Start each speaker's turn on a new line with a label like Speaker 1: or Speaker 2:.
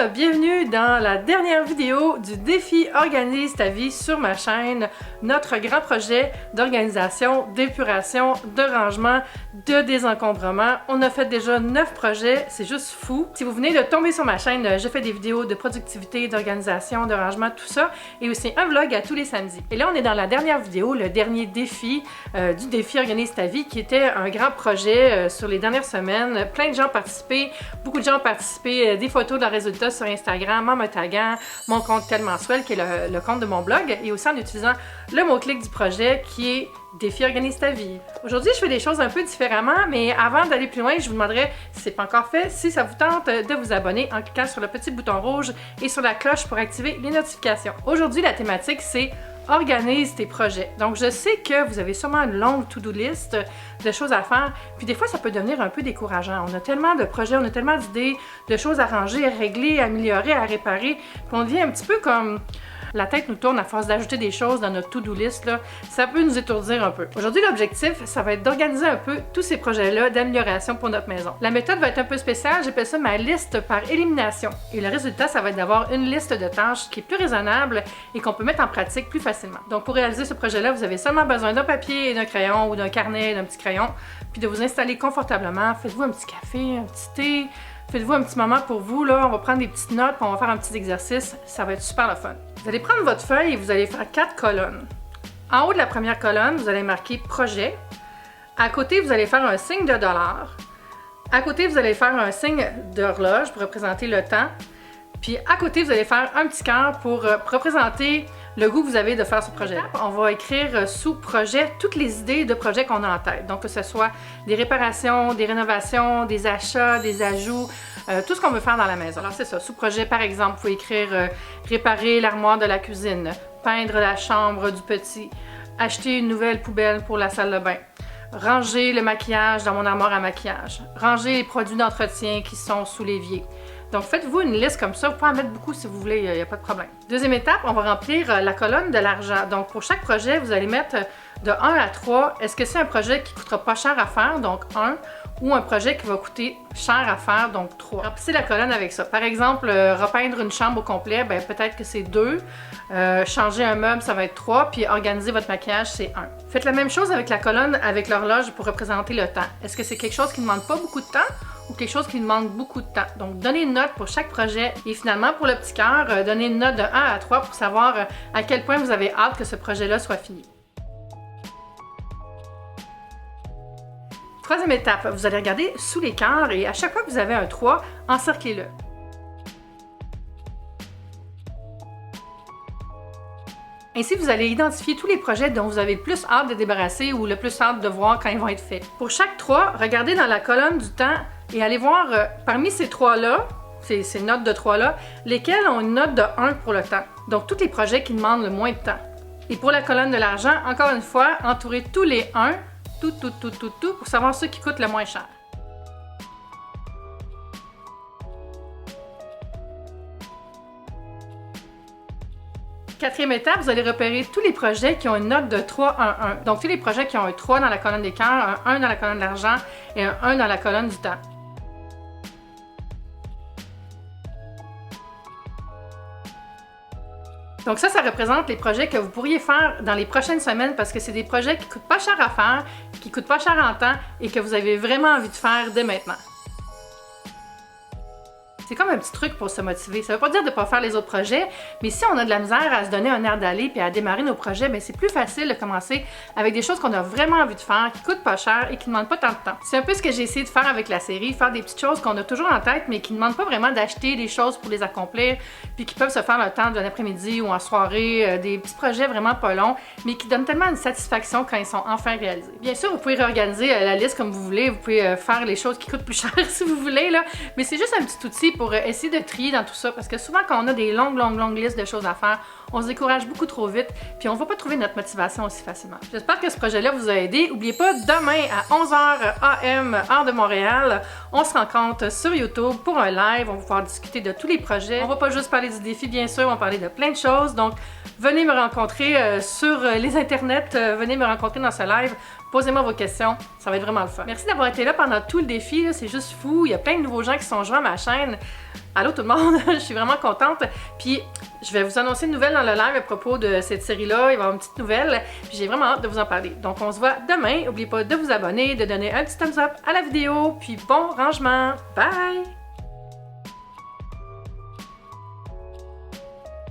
Speaker 1: monde, bienvenue dans la dernière vidéo du défi Organise ta vie sur ma chaîne, notre grand projet d'organisation, d'épuration, de rangement, de désencombrement. On a fait déjà 9 projets, c'est juste fou. Si vous venez de tomber sur ma chaîne, je fais des vidéos de productivité, d'organisation, de rangement, tout ça, et aussi un vlog à tous les samedis. Et là, on est dans la dernière vidéo, le dernier défi du défi Organise ta vie, qui était un grand projet sur les dernières semaines. Plein de gens ont participé, beaucoup de gens ont participé, des photos de leurs résultats sur Instagram, en me taguant mon compte Telmensuel, qui est le compte de mon blog, et aussi en utilisant le mot-clic du projet qui est Défi Organise ta vie. Aujourd'hui, je fais des choses un peu différemment, mais avant d'aller plus loin, je vous demanderais, si ce n'est pas encore fait, si ça vous tente de vous abonner en cliquant sur le petit bouton rouge et sur la cloche pour activer les notifications. Aujourd'hui, la thématique, c'est Organise tes projets. Donc, je sais que vous avez sûrement une longue to-do list de choses à faire, puis des fois, ça peut devenir un peu décourageant. On a tellement de projets, on a tellement d'idées, de choses à ranger, à régler, à améliorer, à réparer, puis on devient un petit peu comme... La tête nous tourne à force d'ajouter des choses dans notre to-do list, là, ça peut nous étourdir un peu. Aujourd'hui, l'objectif, ça va être d'organiser un peu tous ces projets-là d'amélioration pour notre maison. La méthode va être un peu spéciale, j'appelle ça ma liste par élimination. Et le résultat, ça va être d'avoir une liste de tâches qui est plus raisonnable et qu'on peut mettre en pratique plus facilement. Donc pour réaliser ce projet-là, vous avez seulement besoin d'un papier et d'un crayon ou d'un carnet et d'un petit crayon, puis de vous installer confortablement. Faites-vous un petit café, un petit thé. Faites-vous un petit moment pour vous, là, on va prendre des petites notes, puis on va faire un petit exercice, ça va être super le fun. Vous allez prendre votre feuille et vous allez faire 4 colonnes. En haut de la première colonne, vous allez marquer « Projet ». À côté, vous allez faire un signe de dollar. À côté, vous allez faire un signe d'horloge pour représenter le temps. Puis à côté, vous allez faire un petit cœur pour représenter le goût que vous avez de faire ce projet. On va écrire sous projet toutes les idées de projets qu'on a en tête. Donc que ce soit des réparations, des rénovations, des achats, des ajouts, tout ce qu'on veut faire dans la maison. Alors c'est ça, sous projet par exemple, vous pouvez écrire réparer l'armoire de la cuisine, peindre la chambre du petit, acheter une nouvelle poubelle pour la salle de bain, ranger le maquillage dans mon armoire à maquillage, ranger les produits d'entretien qui sont sous l'évier. Donc, faites-vous une liste comme ça. Vous pouvez en mettre beaucoup si vous voulez, il n'y a pas de problème. Deuxième étape, on va remplir la colonne de l'argent. Donc, pour chaque projet, vous allez mettre de 1 à 3. Est-ce que c'est un projet qui ne coûtera pas cher à faire, donc 1, ou un projet qui va coûter cher à faire, donc 3. Remplissez la colonne avec ça. Par exemple, repeindre une chambre au complet, ben, peut-être que c'est 2. Changer un meuble, ça va être 3. Puis organiser votre maquillage, c'est 1. Faites la même chose avec la colonne avec l'horloge pour représenter le temps. Est-ce que c'est quelque chose qui ne demande pas beaucoup de temps ou quelque chose qui demande beaucoup de temps? Donc, donnez une note pour chaque projet. Et finalement, pour le petit cœur, donnez une note de 1 à 3 pour savoir à quel point vous avez hâte que ce projet-là soit fini. Troisième étape, vous allez regarder sous les cœurs et à chaque fois que vous avez un 3, encerclez-le. Ainsi, vous allez identifier tous les projets dont vous avez le plus hâte de débarrasser ou le plus hâte de voir quand ils vont être faits. Pour chaque 3, regardez dans la colonne du temps et allez voir parmi ces 3-là, ces notes de 3-là, lesquelles ont une note de 1 pour le temps. Donc, tous les projets qui demandent le moins de temps. Et pour la colonne de l'argent, encore une fois, entourez tous les 1, tout, pour savoir ceux qui coûtent le moins cher. Quatrième étape, vous allez repérer tous les projets qui ont une note de 3, 1, 1. Donc, tous les projets qui ont un 3 dans la colonne des cœurs, un 1 dans la colonne de l'argent et un 1 dans la colonne du temps. Donc ça représente les projets que vous pourriez faire dans les prochaines semaines parce que c'est des projets qui ne coûtent pas cher à faire, qui ne coûtent pas cher en temps et que vous avez vraiment envie de faire dès maintenant. C'est comme un petit truc pour se motiver. Ça ne veut pas dire de ne pas faire les autres projets, mais si on a de la misère à se donner un air d'aller et à démarrer nos projets, bien c'est plus facile de commencer avec des choses qu'on a vraiment envie de faire, qui ne coûtent pas cher et qui ne demandent pas tant de temps. C'est un peu ce que j'ai essayé de faire avec la série, faire des petites choses qu'on a toujours en tête, mais qui ne demandent pas vraiment d'acheter des choses pour les accomplir, puis qui peuvent se faire le temps d'un après-midi ou en soirée, des petits projets vraiment pas longs, mais qui donnent tellement une satisfaction quand ils sont enfin réalisés. Bien sûr, vous pouvez réorganiser la liste comme vous voulez, vous pouvez faire les choses qui coûtent plus cher si vous voulez, là, mais c'est juste un petit outil pour essayer de trier dans tout ça, parce que souvent quand on a des longues listes de choses à faire, on se décourage beaucoup trop vite, puis on ne va pas trouver notre motivation aussi facilement. J'espère que ce projet-là vous a aidé. N'oubliez pas, demain à 11h AM, heure de Montréal, on se rencontre sur YouTube pour un live. On va pouvoir discuter de tous les projets. On va pas juste parler du défi, bien sûr, on va parler de plein de choses. Donc, venez me rencontrer sur les internets, venez me rencontrer dans ce live Posez-moi vos questions, ça va être vraiment le fun. Merci d'avoir été là pendant tout le défi, c'est juste fou. Il y a plein de nouveaux gens qui sont joints à ma chaîne. Allô tout le monde, je suis vraiment contente. Puis je vais vous annoncer une nouvelle dans le live à propos de cette série-là. Il va y avoir une petite nouvelle. Puis j'ai vraiment hâte de vous en parler. Donc on se voit demain. N'oubliez pas de vous abonner, de donner un petit thumbs up à la vidéo. Puis bon rangement. Bye!